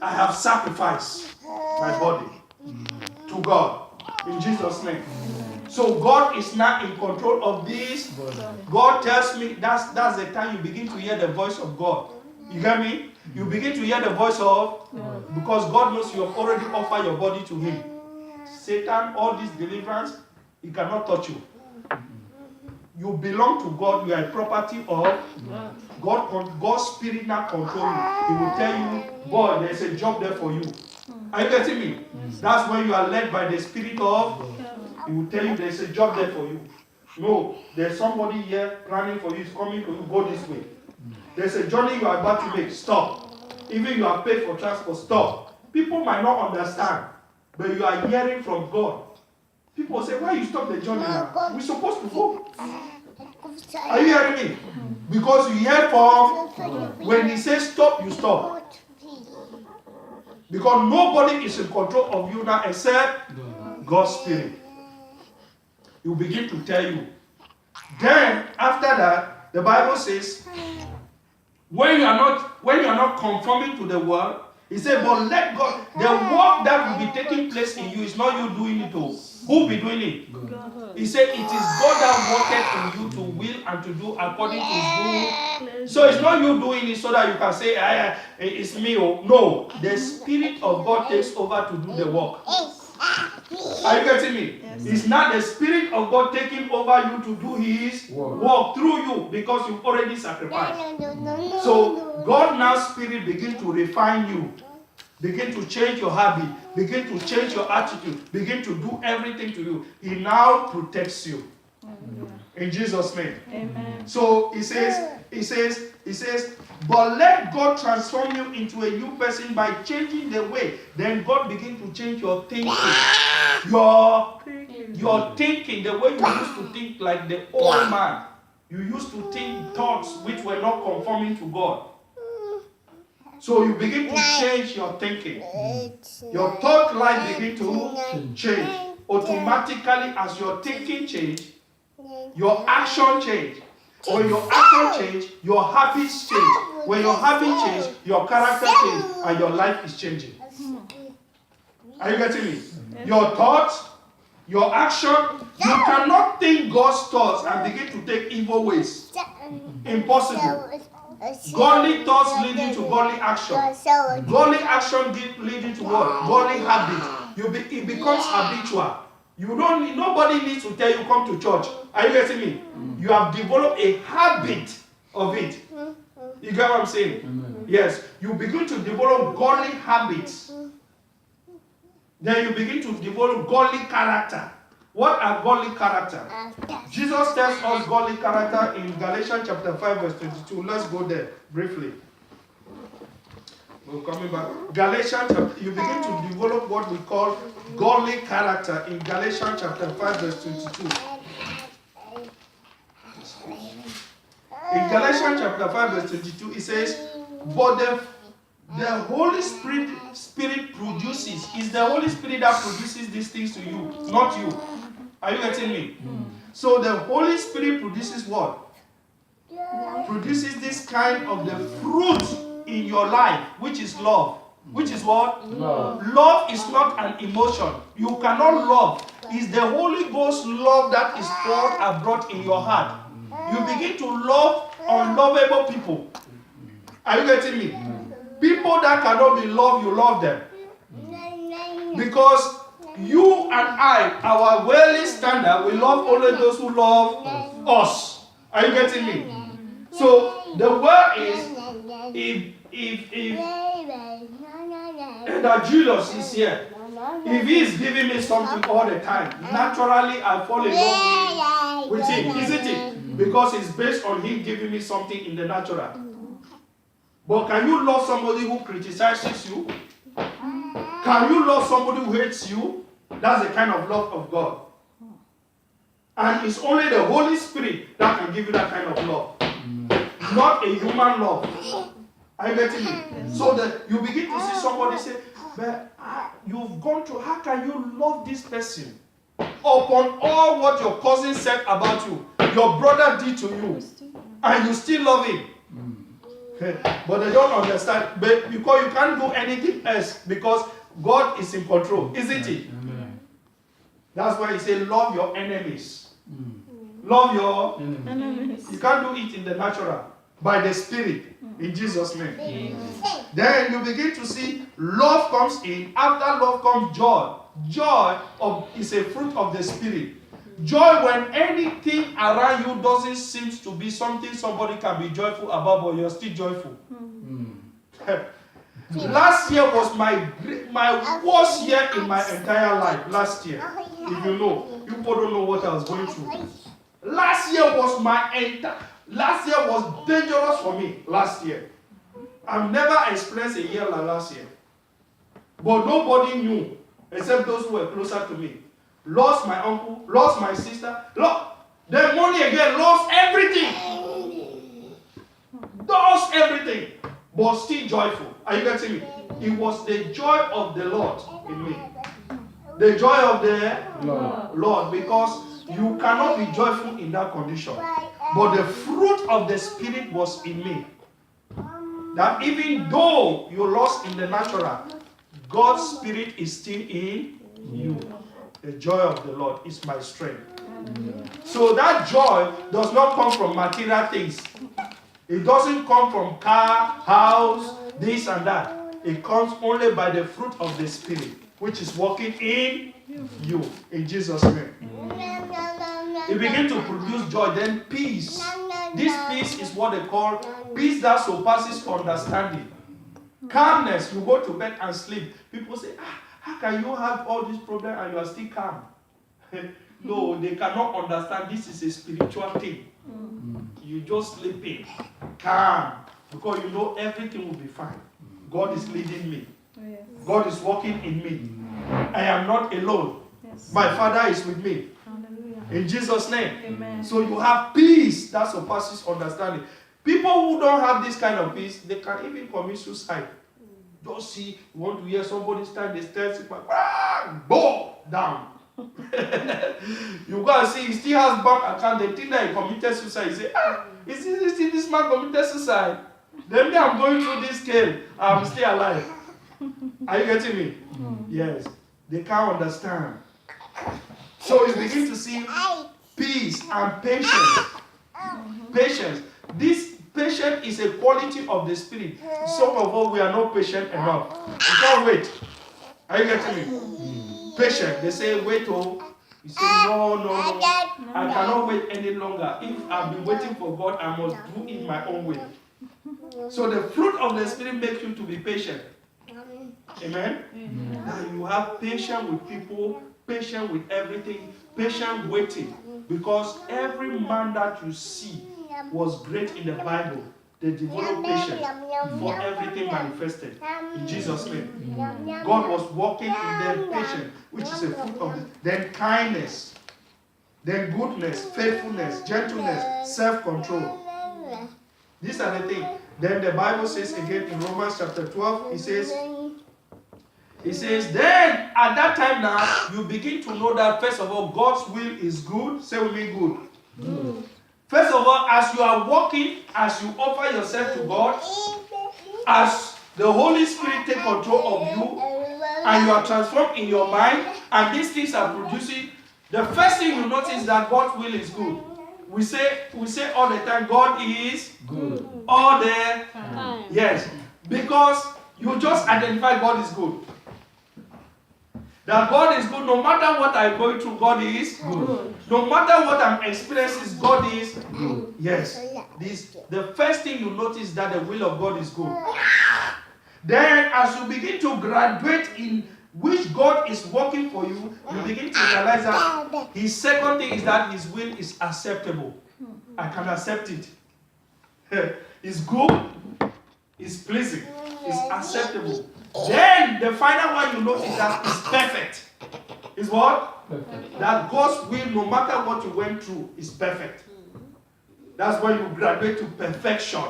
I have sacrificed my body to God in Jesus' name. So God is not in control of this. God tells me that's the time you begin to hear the voice of God. You get me? You begin to hear the voice of, because God knows you have already offered your body to Him. Satan, all this deliverance, he cannot touch you. You belong to God. You are a property of God. God's spirit now control you. He will tell you, boy, there's a job there for you. Are you getting me? That's when you are led by the spirit of. He will tell you there's a job there for you. No, there's somebody here planning for you. It's coming to you. Go this way. There's a journey you are about to make. Stop. Even you are paid for transport. Stop. People might not understand, but you are hearing from God. People say, why you stop the journey now? We're supposed to go. Are you hearing me? Because you hear from, when He says stop, you stop. Because nobody is in control of you now except God's Spirit. He will begin to tell you. Then, after that, the Bible says, when you are not conforming to the world, He said, but let God, the work that will be taking place in you is not you doing it all. Who will be doing it? God. He said, it is God that worketh in you to will and to do according to His will. So it's not you doing it so that you can say, it's me. No, the Spirit of God takes over to do the work. Are you getting me? Yes. It's not the Spirit of God taking over you to do His work through you because you've already sacrificed. So God now Spirit begin to refine you, begin to change your habit, begin to change your attitude, begin to do everything to you. He now protects you. In Jesus' name. Amen. So He says, but let God transform you into a new person by changing the way. Then God begin to change your thinking. Your thinking, the way you used to think like the old man. You used to think thoughts which were not conforming to God. So you begin to change your thinking. Your thought life begin to change. Automatically as your thinking change, your action change. When your action change, your habits change. When your habits change, your character change, and your life is changing. Are you getting me? Your thoughts, your action, you cannot think God's thoughts and begin to take evil ways. Impossible. Godly thoughts leading to godly action. Godly action leading to what? Godly habit. It becomes habitual. Nobody needs to tell you come to church. Are you getting me? You have developed a habit of it. You get what I'm saying? Amen. Yes. You begin to develop godly habits. Then you begin to develop godly character. What are godly character? Jesus tells us godly character in Galatians chapter 5 verse 22. Let's go there briefly. We're coming back. Galatians, you begin to develop what we call godly character in Galatians chapter 5 verse 22. In Galatians chapter 5 verse 22, it says, but the Holy Spirit produces. It's the Holy Spirit that produces these things to you, not you. Are you getting me? So the Holy Spirit produces what? Produces this kind of the fruit in your life, which is love. Which is what? Love. Love is not an emotion. You cannot love. It's the Holy Ghost love that is poured abroad in your heart. You begin to love unlovable people. Are you getting me? People that cannot be loved, you love them. Because you and I, our worldly standard, we love only those who love us. Are you getting me? So the word is, if that Julius is here, if he is giving me something all the time, naturally I fall in love with him, isn't it? Because it's based on him giving me something in the natural. But can you love somebody who criticizes you? Can you love somebody who hates you? That's the kind of love of God. And it's only the Holy Spirit that can give you that kind of love. Not a human love. Are you getting me? So that you begin to see somebody say, but you've gone through, how can you love this person? Upon all what your cousin said about you, your brother did to you, and you still love him. But they don't understand. But because you can't do anything else because God is in control, isn't it? Amen. That's why he said, love your enemies. Love your Enemies. You can't do it in the natural. By the Spirit. In Jesus' name. Then you begin to see love comes in. After love comes joy. Joy is a fruit of the Spirit. Joy when anything around you doesn't seem to be something somebody can be joyful about, but you're still joyful. Last year was my worst year in my entire life. Last year. If you know. You people don't know what I was going through. Last year was dangerous for me. Last year. I've never experienced a year like last year. But nobody knew except those who were closer to me. Lost my uncle, lost my sister, then money again, lost everything. Lost everything. But still joyful. Are you getting me? It was the joy of the Lord in me. The joy of the Lord. Because you cannot be joyful in that condition. But the fruit of the Spirit was in me. That even though you lost in the natural, God's Spirit is still in you. The joy of the Lord is my strength. So that joy does not come from material things. It doesn't come from car, house, this and that. It comes only by the fruit of the Spirit, which is working in you. In Jesus' name. You begin to produce joy, then peace. This peace is what they call peace that surpasses understanding. Calmness. You go to bed and sleep. People say, how can you have all these problems and you are still calm? No, they cannot understand this is a spiritual thing. You just sleep in, calm, because you know everything will be fine. God is leading me. Yes. God is working in me. I am not alone. Yes. My Father is with me. Hallelujah. In Jesus' name. Amen. So you have peace that surpasses understanding. People who don't have this kind of peace, they can even commit suicide. Just see, you want to hear somebody stand the stairs, boom, down. You go and see, he still has bank account. They think that he committed suicide. You say, is this man committed suicide? Then me, I'm going through this scale. I'm still alive. Are you getting me? Yes. They can't understand. So you begin to see peace and patience. Patience. This patience is a quality of the Spirit. Some of us, we are not patient enough. You can't wait. Are you getting me? Patient. They say, wait, oh. You say, no. I cannot wait any longer. If I've been waiting for God, I must do it my own way. So the fruit of the Spirit makes you to be patient. Amen? Now you have patience with people, patient with everything, patient waiting. Because every man that you see was great in the Bible. They developed patience before everything manifested. In Jesus' name. God was walking in their patience, which is a fruit of it. Then kindness. Then goodness, faithfulness, gentleness, self-control. These are the things. Then the Bible says again in Romans chapter 12, it says, then at that time now, you begin to know that first of all, God's will is good. Say with me, good. First of all, as you are walking, as you offer yourself to God, as the Holy Spirit take control of you, and you are transformed in your mind, and these things are producing, the first thing you notice that God's will is good. We say all the time, God is good. All the time. Yes. Because you just identify God is good. That God is good no matter what I'm going through, God is good. No matter what I'm experiencing, God is good. Yes. The first thing you notice that the will of God is good. Then as you begin to graduate in which God is working for you, you begin to realize that his second thing is that his will is acceptable. I can accept it. It's good, it's pleasing, it's acceptable. Then the final one you notice that is perfect. Is what? Perfect. That God's will, no matter what you went through, is perfect. That's when you graduate to perfection.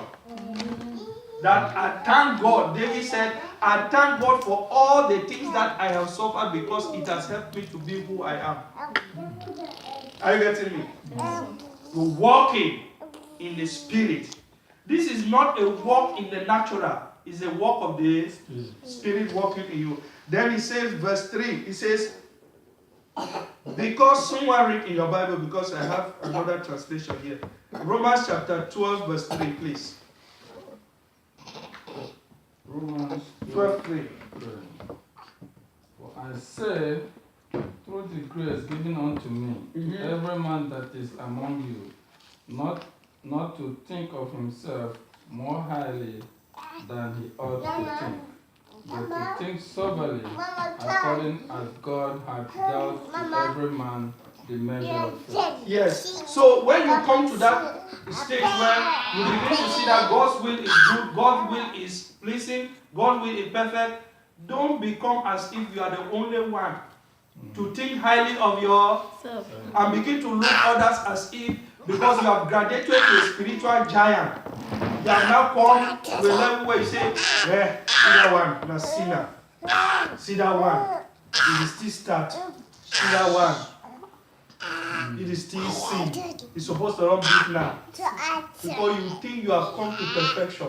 That I thank God. David said, I thank God for all the things that I have suffered because it has helped me to be who I am. Are you getting me? You're walking in the Spirit. This is not a walk in the natural. It's a walk of the Spirit walking in you. Then he says, verse 3, he says, because someone read in your Bible, because I have another translation here. Romans chapter 12, verse 3, please. Romans 12:3. For I say, through the grace given unto me, to every man that is among you, not to think of himself more highly than he ought to think, but to think soberly, according as God hath dealt to every man the measure of faith. Yes. So when you come to that stage where you begin to see that God's will is good, God's will is pleasing, God's will is perfect, don't become as if you are the only one to think highly of yourself and begin to look others as if, because you have graduated to a spiritual giant, you have now come to a level where you say, see that one, na sinner. See that one, it is still start. See that one, it is still sin. It's supposed to run big now. Because you think you have come to perfection.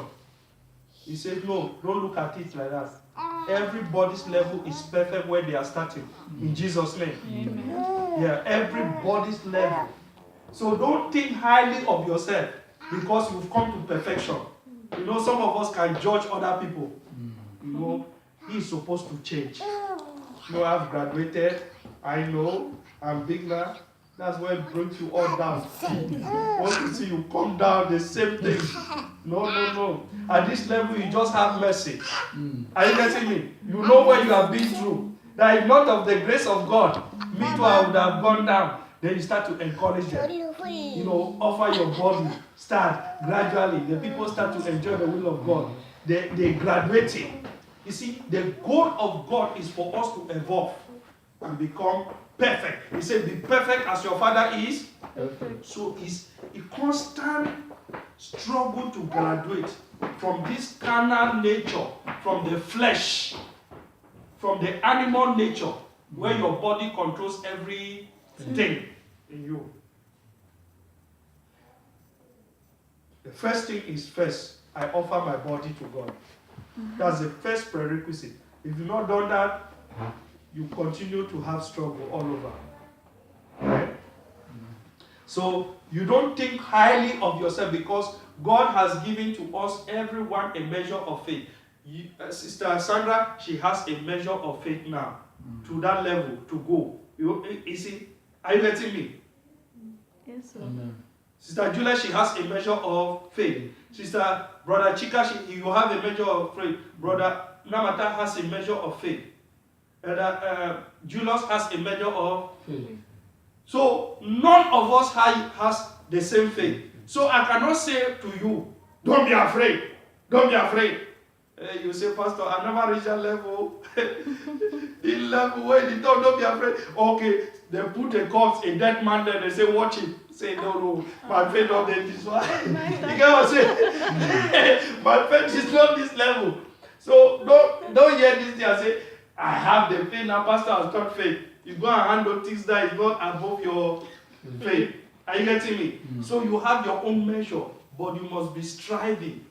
He said, no, don't look at it like that. Everybody's level is perfect where they are starting. In Jesus' name. Amen. Yeah, everybody's level. So don't think highly of yourself because you've come to perfection. You know, some of us can judge other people. You know, he is supposed to change. You know, I've graduated. I know. I'm big now. That's why it brings you all down. Once you see you come down, the same thing. No. At this level, you just have mercy. Are you getting me? You know what you have been through. That if not of the grace of God, me too, I would have gone down. Then you start to encourage them. You know, offer your body. Start gradually. The people start to enjoy the will of God. They graduating. You see, the goal of God is for us to evolve and become perfect. He said, be perfect as your Father is. Perfect. So it's a constant struggle to graduate from this carnal nature, from the flesh, from the animal nature, where your body controls everything in you. The first thing is first, I offer my body to God. That's the first prerequisite. If you've not done that, you continue to have struggle all over. Right? So you don't think highly of yourself because God has given to us, everyone, a measure of faith. Sister Sandra, she has a measure of faith now, to that level, to go. You see, are you getting me? Yes, sir. Amen. Sister Julia, she has a measure of faith. Brother Chika, you have a measure of faith. Brother Namata has a measure of faith. Julius has a measure of faith. So none of us has the same faith. So I cannot say to you, don't be afraid. Don't be afraid. You say, Pastor, I never reached that level. The level where they don't be afraid. Okay, they put a corpse, a dead man there, they say, watch it. Say, no, my faith not this one. You get what I'm saying? My faith is not this level. So don't hear this thing and say, I have the faith now, Pastor has taught faith. You go and handle things that is not above your faith. Are you getting me? So you have your own measure, but you must be striving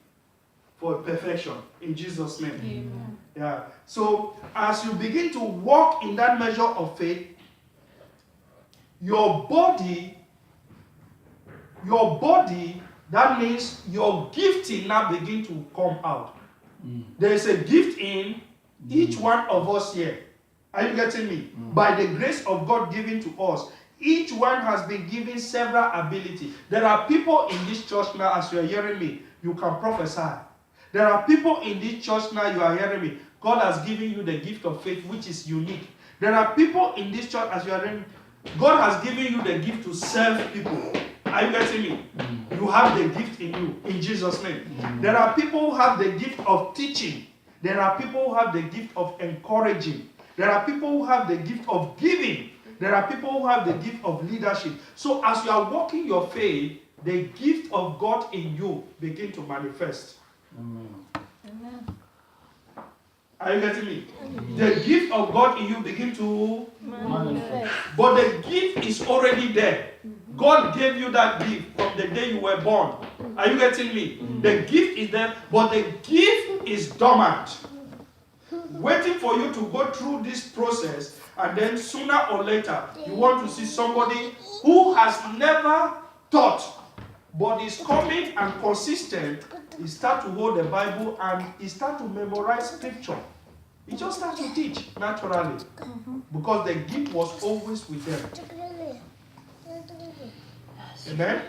for perfection in Jesus' name. Amen. Yeah. So as you begin to walk in that measure of faith, your body, that means your gifting now begin to come out. There is a gift in each one of us here. Are you getting me? By the grace of God given to us, each one has been given several abilities. There are people in this church now, as you are hearing me, you can prophesy. There are people in this church now, you are hearing me. God has given you the gift of faith, which is unique. There are people in this church, as you are hearing me, God has given you the gift to serve people. Are you getting me? You have the gift in you, in Jesus' name. There are people who have the gift of teaching. There are people who have the gift of encouraging. There are people who have the gift of giving. There are people who have the gift of leadership. So as you are walking your faith, the gift of God in you begin to manifest. Amen. Are you getting me? The gift of God in you begin to Manifest. But the gift is already there. God gave you that gift from the day you were born. Are you getting me? The gift is there, but the gift is dormant, waiting for you to go through this process, and then sooner or later, you want to see somebody who has never taught, but is coming and consistent. He start to hold the Bible and he start to memorize scripture. He just start to teach naturally, because the gift was always with them. Amen?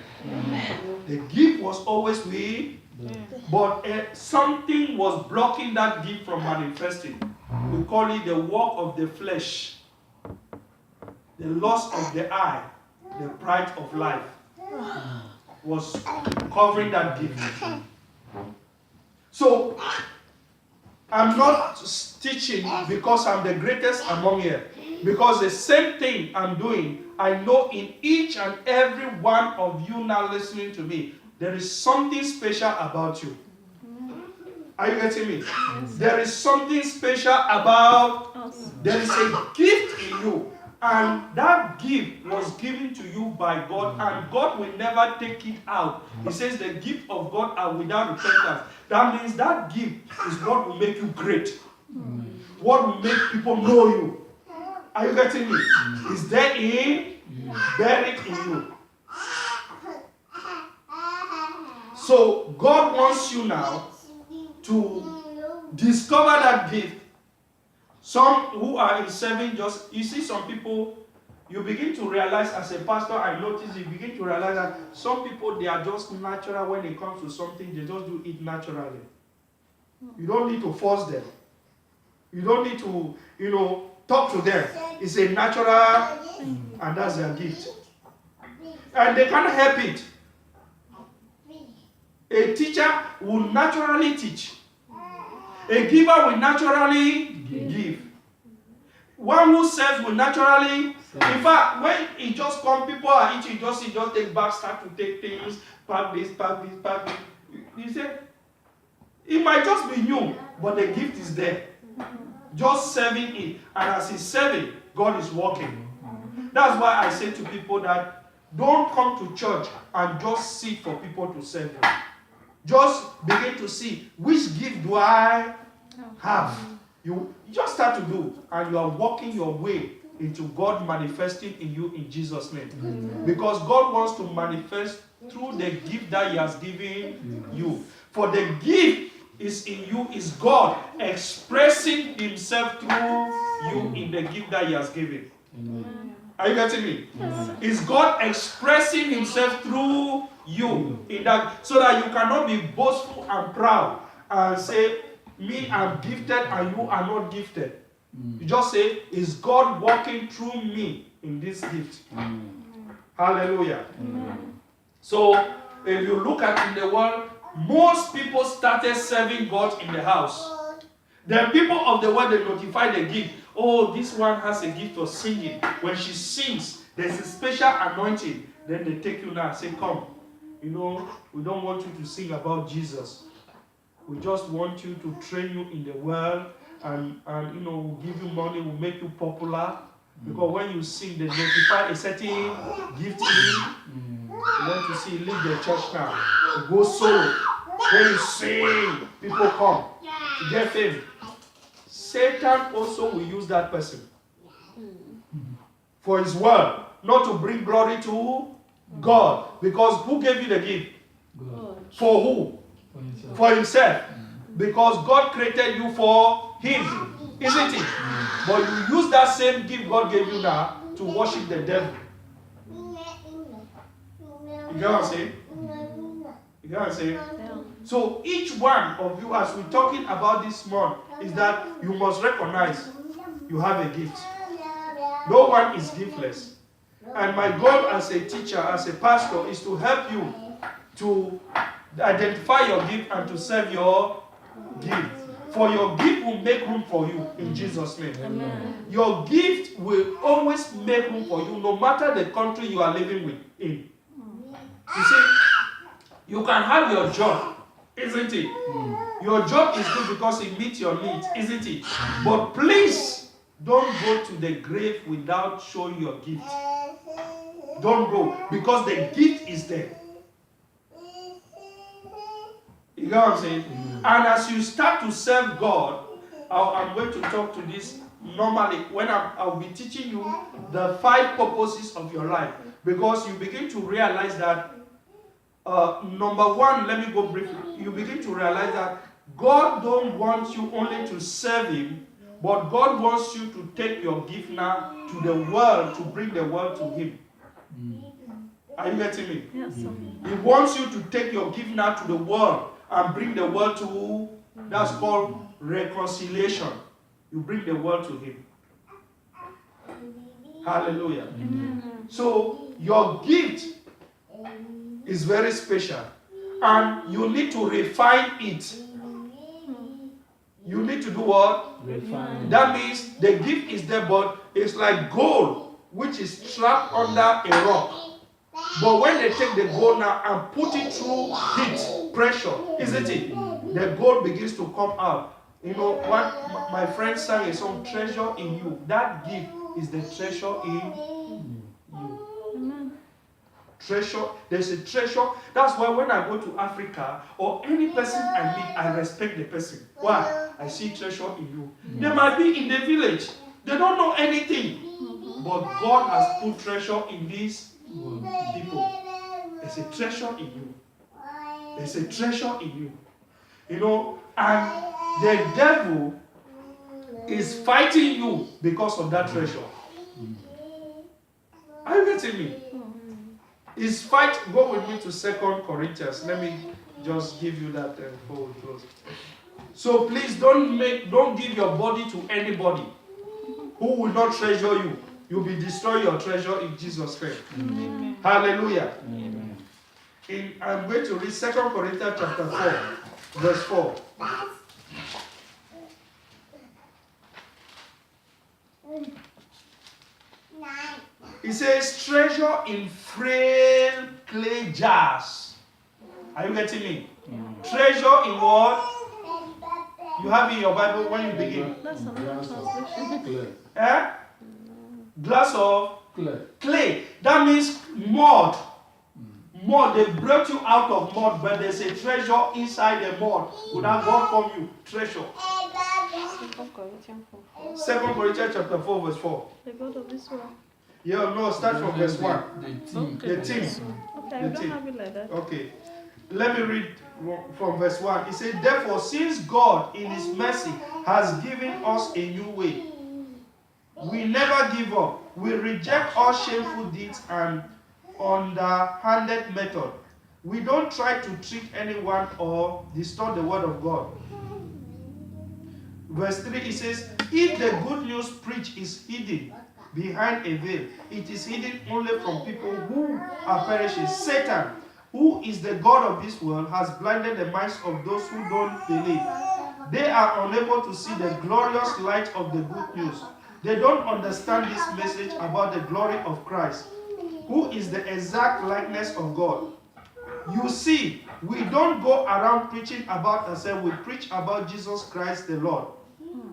The gift was always with, but something was blocking that gift from manifesting. We call it the work of the flesh, the lust of the eye, the pride of life was covering that gift. So, I'm not teaching because I'm the greatest among you. Because the same thing I'm doing, I know in each and every one of you now listening to me, there is something special about you. Are you getting me? There is something special about us. There is a gift in you. And that gift was given to you by God, and God will never take it out. He says the gift of God are without repentance. That means that gift is what will make you great. What will make people know you. Are you getting me? Is there buried in you. So God wants you now to discover that gift. Some who are in serving, just, you see some people, you begin to realize as a pastor, I notice you begin to realize that some people, they are just natural when it comes to something, they just do it naturally. You don't need to force them. You don't need to, talk to them. It's a natural, and that's their gift. And they can't help it. A teacher will naturally teach. A giver will naturally give. One who serves will naturally. In fact, when it just comes, people are eating, just take back, start to take things, pack this, pack this, pack this. You say, it might just be new, but the gift is there. Just serving it. And as he's serving, God is working. That's why I say to people that don't come to church and just sit for people to serve you. Just begin to see, which gift do I have? You just start to do, and you are walking your way into God manifesting in you in Jesus' name. Because God wants to manifest through the gift that He has given you. For the gift is in you, is God expressing Himself through you in the gift that He has given. Are you getting me? Is God expressing Himself through you in that, so that you cannot be boastful and proud and say, me, I'm gifted and you are not gifted. You just say, is God working through me in this gift? Hallelujah. So, if you look at in the world, most people started serving God in the house. The people of the world, they notify the gift. Oh, this one has a gift of singing. When she sings, there's a special anointing. Then they take you now and say, come. We don't want you to sing about Jesus. We just want you to train you in the world, and we'll give you money, we'll make you popular. Because when you sing, they notify a certain gift in you. You want to see, leave the church now. You go solo. When you sing, people come to get fame. Satan also will use that person for his word, not to bring glory to God. Because who gave you the gift? God. For who? For himself. Because God created you for him, isn't it? But you use that same gift God gave you now to worship the devil. You get what I'm saying? You get what I'm saying? So each one of you, as we're talking about this month, is that you must recognize you have a gift. No one is giftless. And my goal as a teacher, as a pastor, is to help you to identify your gift and to serve your gift. For your gift will make room for you in Jesus' name. Amen. Your gift will always make room for you, no matter the country you are living in. You see, you can have your job, isn't it? Your job is good because it meets your needs, isn't it? But please, don't go to the grave without showing your gift. Don't go, because the gift is there. You get what I'm saying? And as you start to serve God, I'm going to talk to this normally when I'll be teaching you the 5 purposes of your life, because you begin to realize that number 1, let me go briefly. You begin to realize that God don't want you only to serve Him, but God wants you to take your gift now to the world, to bring the world to Him. Are you getting me? Yes, sir. He wants you to take your gift now to the world and bring the world to, that's called reconciliation. You bring the world to Him. Hallelujah. Amen. So your gift is very special, and you need to refine it. You need to do what? Refine. That means the gift is there, but it's like gold, which is trapped under a rock. But when they take the gold now and put it through heat, pressure, isn't it? The gold begins to come out. You know, what my friend sang a song, Treasure in You. That gift is the treasure in you. Amen. Treasure, there's a treasure. That's why when I go to Africa or any person I meet, I respect the person. Why? I see treasure in you. They might be in the village. They don't know anything. But God has put treasure in these people. There's a treasure in you. There's a treasure in you. You know, and the devil is fighting you because of that treasure. Are you getting me? His fight, go with me to 2 Corinthians. Let me just give you that before we close. So please don't give your body to anybody who will not treasure you. You'll be destroying your treasure in Jesus' name. Amen. Hallelujah. Amen. I'm going to read 2 Corinthians chapter 4, verse 4. It says, treasure in frail clay jars. Are you getting me? Treasure in what? You have in your Bible when you begin. That's another translation. Clay. Eh? Glass of Clay. clay. That means mud. Mud. They brought you out of mud, but there's a treasure inside the mud. Would that God from you? Treasure. 2 Corinthians 4. 2 Corinthians chapter 4, verse 4. The God of this world. Yeah, no, start from verse 1. The team. The team. Okay, I The don't team. have it like that. Okay. Let me read from verse 1. It says, therefore, since God in His mercy has given us a new way, we never give up. We reject all shameful deeds and underhanded method. We don't try to trick anyone or distort the word of God. Verse 3, it says, if the good news preached is hidden behind a veil, it is hidden only from people who are perishing. Satan, who is the God of this world, has blinded the minds of those who don't believe. They are unable to see the glorious light of the good news. They don't understand this message about the glory of Christ, who is the exact likeness of God. You see, we don't go around preaching about ourselves. We preach about Jesus Christ the Lord.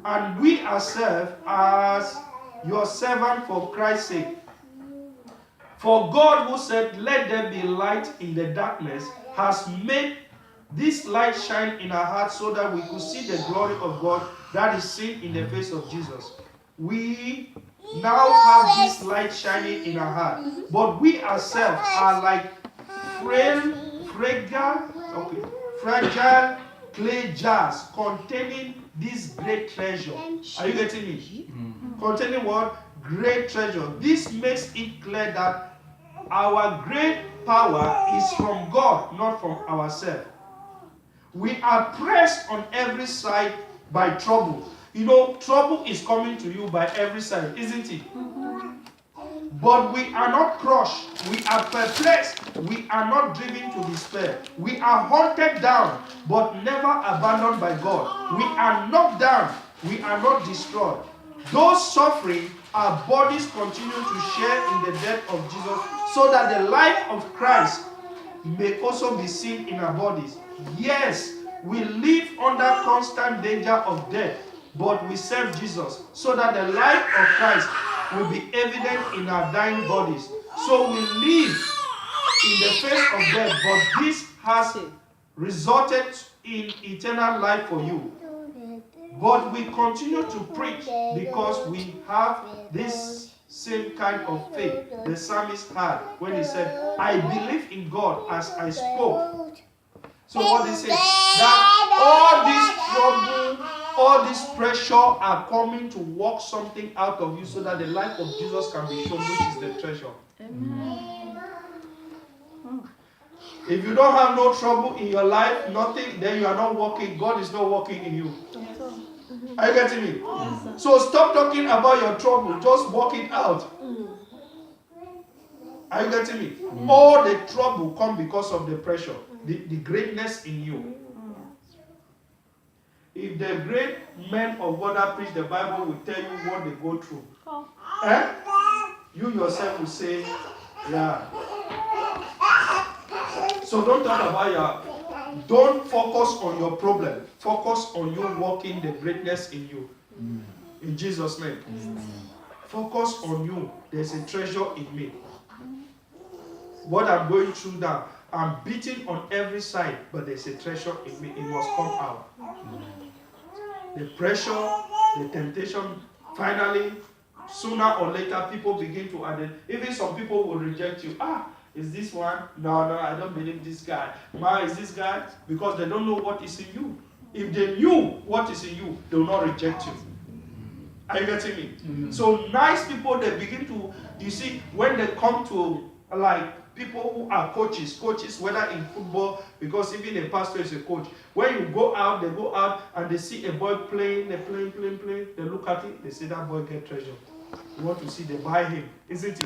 And we ourselves as your servant for Christ's sake. For God, who said, let there be light in the darkness, has made this light shine in our hearts so that we could see the glory of God that is seen in the face of Jesus. We now have this light shining in our heart, but we ourselves are like fragile clay jars containing this great treasure. Are you getting me? Containing what? Great treasure. This makes it clear that our great power is from God, not from ourselves. We are pressed on every side by trouble. You know, trouble is coming to you by every side, isn't it? But we are not crushed. We are perplexed. We are not driven to despair. We are hunted down, but never abandoned by God. We are knocked down. We are not destroyed. Though suffering, our bodies continue to share in the death of Jesus, so that the life of Christ may also be seen in our bodies. Yes, we live under constant danger of death, but we serve Jesus, so that the life of Christ will be evident in our dying bodies. So we live in the face of death, but this has resulted in eternal life for you. But we continue to preach because we have this same kind of faith the psalmist had when he said, I believe in God as I spoke. So what he says, that all this trouble, all this pressure are coming to work something out of you so that the life of Jesus can be shown, which is the treasure. Amen. If you don't have no trouble in your life, nothing, then you are not working. God is not working in you. Yes, sir. Are you getting me? Yes, sir. So stop talking about your trouble. Just work it out. Are you getting me? All the trouble come because of the pressure, the greatness in you. If the great men of God that preach the Bible will tell you what they go through, you yourself will say, yeah. So don't talk about don't focus on your problem. Focus on you walking the greatness in you. In Jesus' name. Focus on you. There's a treasure in me. What I'm going through now, I'm beaten on every side, but there's a treasure in me. It must come out. The pressure, the temptation, finally, sooner or later, people begin to add it. Even some people will reject you. Is this one? No, I don't believe this guy. Is this guy? Because they don't know what is in you. If they knew what is in you, they will not reject you. Are you getting me? Mm-hmm. So nice people, they begin to, you see, when they come to, like, people who are coaches, whether in football, because even a pastor is a coach. When you go out, they go out and they see a boy playing, they look at it, they say that boy get treasure. You want to see, they buy him, isn't it?